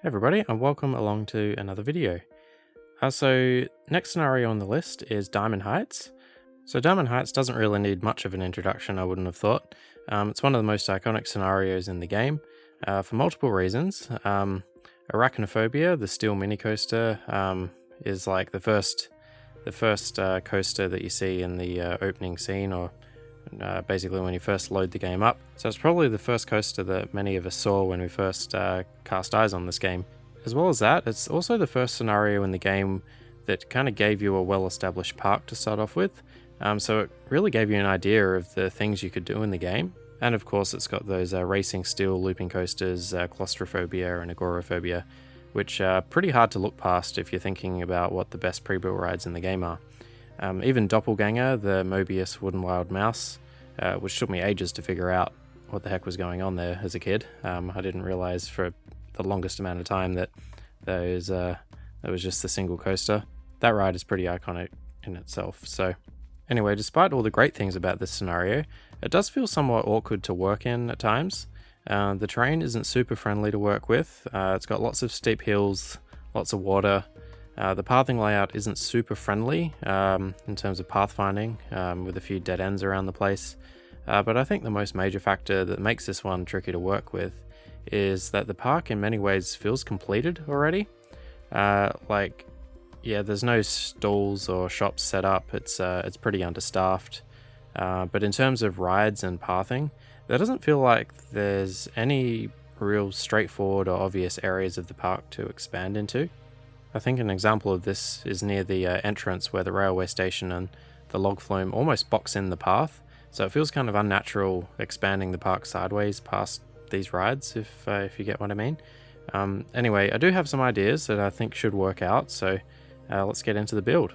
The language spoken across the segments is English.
Everybody, and welcome along to another video. So next scenario on the list is Diamond Heights. So Diamond Heights doesn't really need much of an introduction, I wouldn't have thought. It's one of the most iconic scenarios in the game for multiple reasons. Arachnophobia, the steel mini coaster, is like the first coaster that you see in the opening scene, or basically when you first load the game up. So it's probably the first coaster that many of us saw when we first cast eyes on this game. As well as that, it's also the first scenario in the game that kind of gave you a well-established park to start off with. So it really gave you an idea of the things you could do in the game. And of course it's got those racing steel looping coasters, claustrophobia and agoraphobia, which are pretty hard to look past if you're thinking about what the best pre-built rides in the game are. Even Doppelganger, the Mobius wooden wild mouse, which took me ages to figure out what the heck was going on there as a kid. I didn't realize for the longest amount of time that that was just a single coaster. That ride is pretty iconic in itself. So anyway, despite all the great things about this scenario, it does feel somewhat awkward to work in at times. The terrain isn't super friendly to work with. It's got lots of steep hills, lots of water. The pathing layout isn't super friendly in terms of pathfinding, with a few dead ends around the place. But I think the most major factor that makes this one tricky to work with is that the park in many ways feels completed already. There's no stalls or shops set up. It's pretty understaffed. But in terms of rides and pathing, there doesn't feel like there's any real straightforward or obvious areas of the park to expand into. I think an example of this is near the entrance where the railway station and the log flume almost box in the path, so it feels kind of unnatural expanding the park sideways past these rides, if you get what I mean. Anyway, I do have some ideas that I think should work out, so let's get into the build.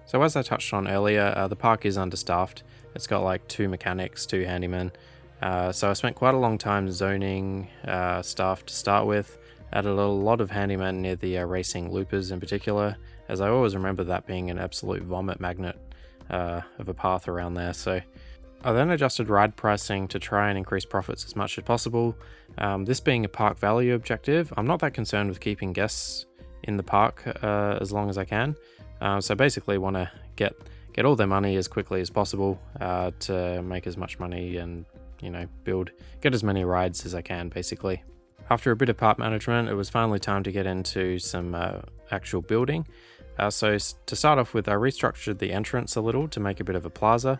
So as I touched on earlier, the park is understaffed. It's got like 2 mechanics, 2 handymen, so I spent quite a long time zoning staff to start with. Added a lot of handymen near the racing loopers in particular, as I always remember that being an absolute vomit magnet of a path around there. So I then adjusted ride pricing to try and increase profits as much as possible. This being a park value objective, I'm not that concerned with keeping guests in the park as long as I can. So basically want to get all their money as quickly as possible to make as much money and get as many rides as I can basically. After a bit of park management, it was finally time to get into some actual building. So to start off with, I restructured the entrance a little to make a bit of a plaza.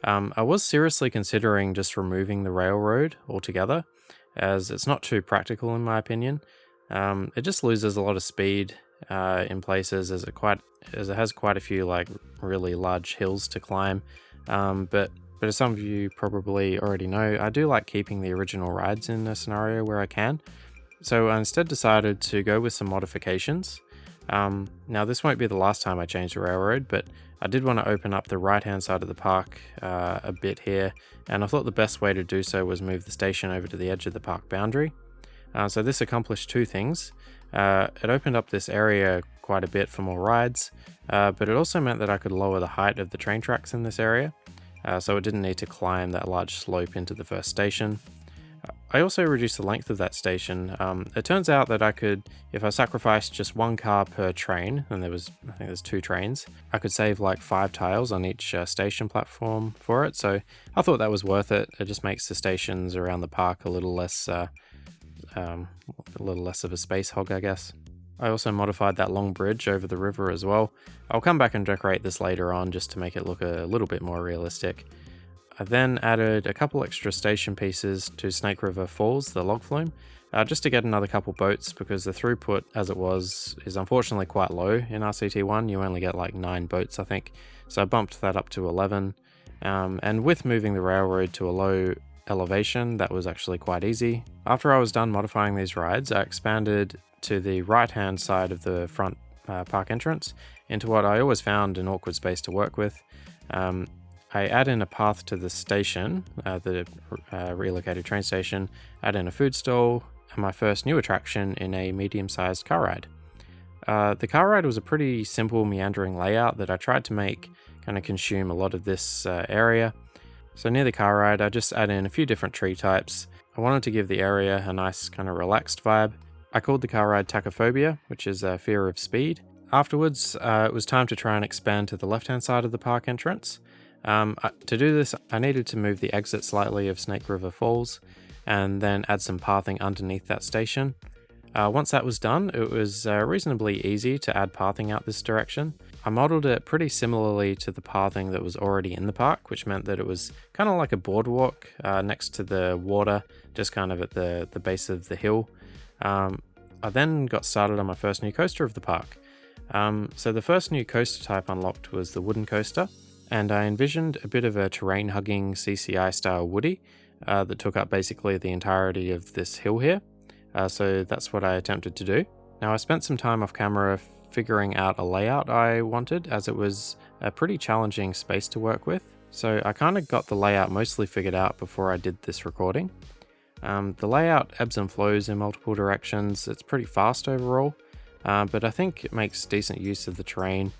I was seriously considering just removing the railroad altogether, as it's not too practical in my opinion. It just loses a lot of speed in places, as it has quite a few like really large hills to climb. But as some of you probably already know, I do like keeping the original rides in a scenario where I can. So I instead decided to go with some modifications. Now this won't be the last time I change the railroad, but I did want to open up the right hand side of the park a bit here, and I thought the best way to do so was move the station over to the edge of the park boundary. So this accomplished 2 things. It opened up this area quite a bit for more rides, but it also meant that I could lower the height of the train tracks in this area. So it didn't need to climb that large slope into the first station. I also reduced the length of that station. It turns out that I could, if I sacrificed just 1 car per train, and I think there's 2 trains, I could save like 5 tiles on each station platform for it. So I thought that was worth it. It just makes the stations around the park a little less of a space hog, I guess. I also modified that long bridge over the river as well. I'll come back and decorate this later on just to make it look a little bit more realistic. I then added a couple extra station pieces to Snake River Falls, the log flume, just to get another couple boats, because the throughput as it was is unfortunately quite low in RCT1. You only get like 9 boats, I think. So I bumped that up to 11. And with moving the railroad to a low elevation, that was actually quite easy. After I was done modifying these rides, I expanded to the right hand side of the front park entrance into what I always found an awkward space to work with. I add in a path to the station, the relocated train station, add in a food stall, and my first new attraction in a medium-sized car ride. The car ride was a pretty simple meandering layout that I tried to make kind of consume a lot of this area. So near the car ride, I just add in a few different tree types. I wanted to give the area a nice kind of relaxed vibe. I called the car ride tachyphobia, which is a fear of speed. Afterwards, it was time to try and expand to the left-hand side of the park entrance. To do this, I needed to move the exit slightly of Snake River Falls, and then add some pathing underneath that station. Once that was done, it was reasonably easy to add pathing out this direction. I modeled it pretty similarly to the pathing that was already in the park, which meant that it was kind of like a boardwalk next to the water, just kind of at the base of the hill. I then got started on my first new coaster of the park. So the first new coaster type unlocked was the wooden coaster, and I envisioned a bit of a terrain-hugging CCI style woodie that took up basically the entirety of this hill here. So that's what I attempted to do. Now I spent some time off camera figuring out a layout I wanted, as it was a pretty challenging space to work with. So I kind of got the layout mostly figured out before I did this recording. The layout ebbs and flows in multiple directions. It's pretty fast overall, but I think it makes decent use of the terrain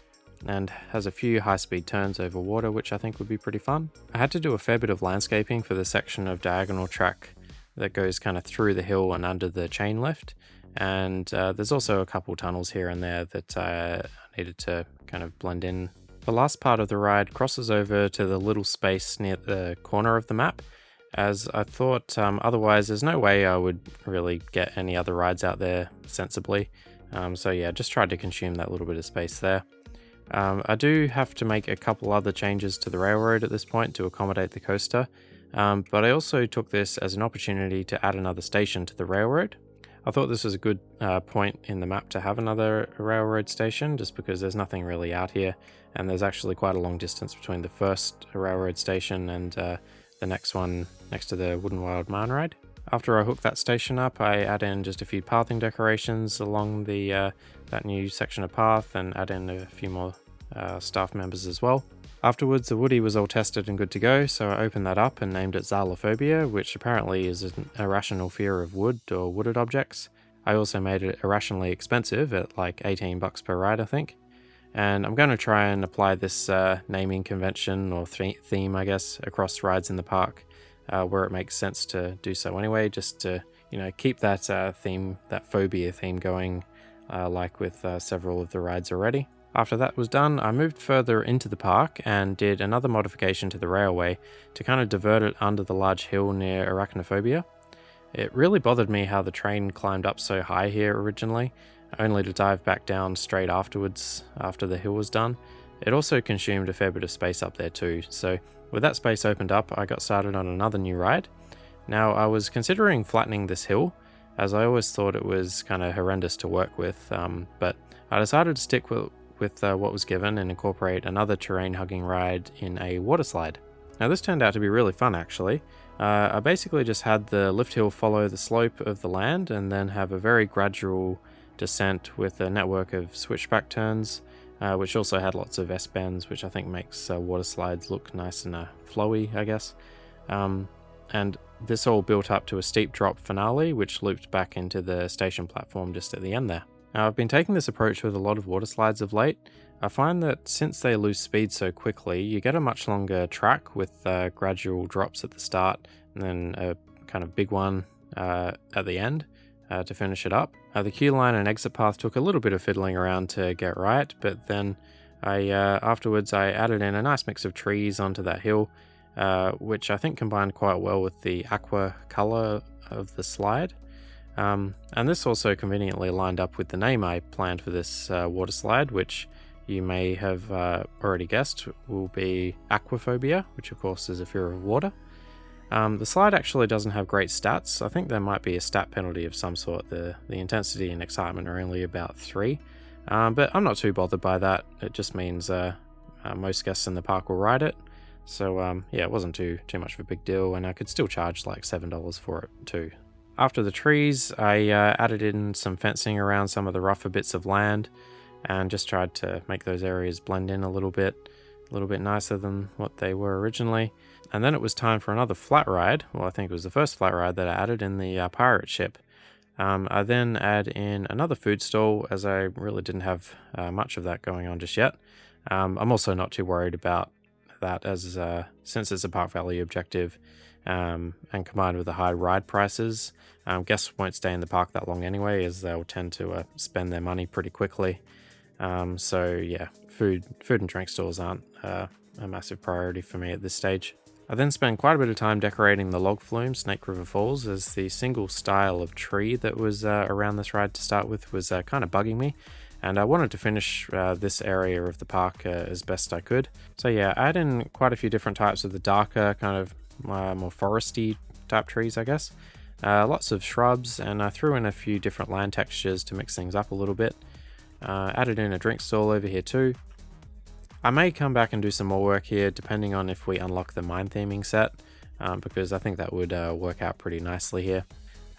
and has a few high-speed turns over water, which I think would be pretty fun. I had to do a fair bit of landscaping for the section of diagonal track that goes kind of through the hill and under the chain lift, and there's also a couple tunnels here and there that I needed to kind of blend in. The last part of the ride crosses over to the little space near the corner of the map, as I thought otherwise there's no way I would really get any other rides out there sensibly. So yeah, just tried to consume that little bit of space there. I do have to make a couple other changes to the railroad at this point to accommodate the coaster, but I also took this as an opportunity to add another station to the railroad. I thought this was a good point in the map to have another railroad station, just because there's nothing really out here, and there's actually quite a long distance between the first railroad station and the next one next to the Wooden Wild Man ride. After I hook that station up, I add in just a few pathing decorations along the that new section of path, and add in a few more staff members as well. Afterwards, the woodie was all tested and good to go, so I opened that up and named it Xylophobia, which apparently is an irrational fear of wood or wooded objects. I also made it irrationally expensive at like $18 per ride, I think. And I'm going to try and apply this naming convention or theme, I guess, across rides in the park, where it makes sense to do so anyway, just to, keep that theme, that phobia theme going, like with several of the rides already. After that was done, I moved further into the park and did another modification to the railway to kind of divert it under the large hill near Arachnophobia. It really bothered me how the train climbed up so high here originally, only to dive back down straight afterwards after the hill was done. It also consumed a fair bit of space up there too, so with that space opened up, I got started on another new ride. Now I was considering flattening this hill, as I always thought it was kind of horrendous to work with, but I decided to stick with what was given and incorporate another terrain-hugging ride in a waterslide. Now this turned out to be really fun actually. I basically just had the lift hill follow the slope of the land and then have a very gradual descent with a network of switchback turns, which also had lots of S-bends, which I think makes water slides look nice and flowy, I guess. And this all built up to a steep drop finale, which looped back into the station platform just at the end there. Now, I've been taking this approach with a lot of water slides of late. I find that since they lose speed so quickly, you get a much longer track with gradual drops at the start and then a kind of big one at the end to finish it up. The queue line and exit path took a little bit of fiddling around to get right, but then afterwards I added in a nice mix of trees onto that hill, which I think combined quite well with the aqua color of the slide. And this also conveniently lined up with the name I planned for this water slide, which you may have already guessed will be aquaphobia, which of course is a fear of water. The slide actually doesn't have great stats. I think there might be a stat penalty of some sort. The intensity and excitement are only about 3, but I'm not too bothered by that. It just means most guests in the park will ride it. So yeah, it wasn't too much of a big deal, and I could still charge like $7 for it too. After the trees, I added in some fencing around some of the rougher bits of land and just tried to make those areas blend in a little bit nicer than what they were originally. And then it was time for another flat ride. Well, I think it was the first flat ride that I added in the pirate ship. I then add in another food stall, as I really didn't have much of that going on just yet. I'm also not too worried about that, as since it's a park value objective and combined with the high ride prices, guests won't stay in the park that long anyway, as they'll tend to spend their money pretty quickly. So yeah, food and drink stores aren't a massive priority for me at this stage. I then spent quite a bit of time decorating the log flume Snake River Falls, as the single style of tree that was around this ride to start with was kind of bugging me, and I wanted to finish this area of the park as best I could. So yeah, I had in quite a few different types of the darker, kind of more foresty type trees, I guess. Lots of shrubs, and I threw in a few different land textures to mix things up a little bit. Added in a drink stall over here too. I may come back and do some more work here depending on if we unlock the mine theming set, because I think that would work out pretty nicely here.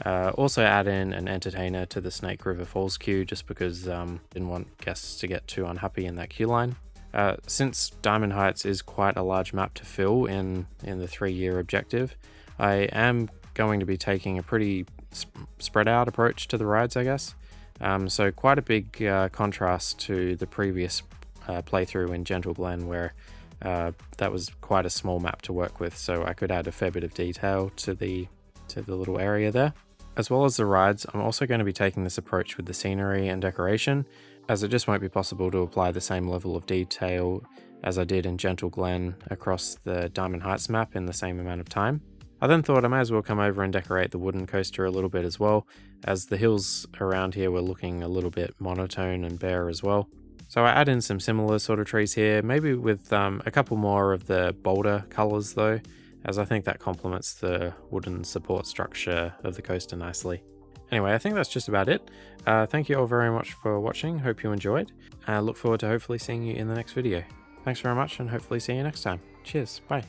Also add in an entertainer to the Snake River Falls queue, just because didn't want guests to get too unhappy in that queue line. Since Diamond Heights is quite a large map to fill in the 3-year objective, I am going to be taking a pretty spread out approach to the rides, I guess. So quite a big contrast to the previous playthrough in Gentle Glen, where that was quite a small map to work with, so I could add a fair bit of detail to the little area there. As well as the rides, I'm also going to be taking this approach with the scenery and decoration, as it just won't be possible to apply the same level of detail as I did in Gentle Glen across the Diamond Heights map in the same amount of time. I then thought I may as well come over and decorate the wooden coaster a little bit as well, as the hills around here were looking a little bit monotone and bare as well. So I add in some similar sort of trees here, maybe with a couple more of the bolder colours though, as I think that complements the wooden support structure of the coaster nicely. Anyway, I think that's just about it. Thank you all very much for watching, hope you enjoyed. I look forward to hopefully seeing you in the next video. Thanks very much, and hopefully see you next time. Cheers, bye.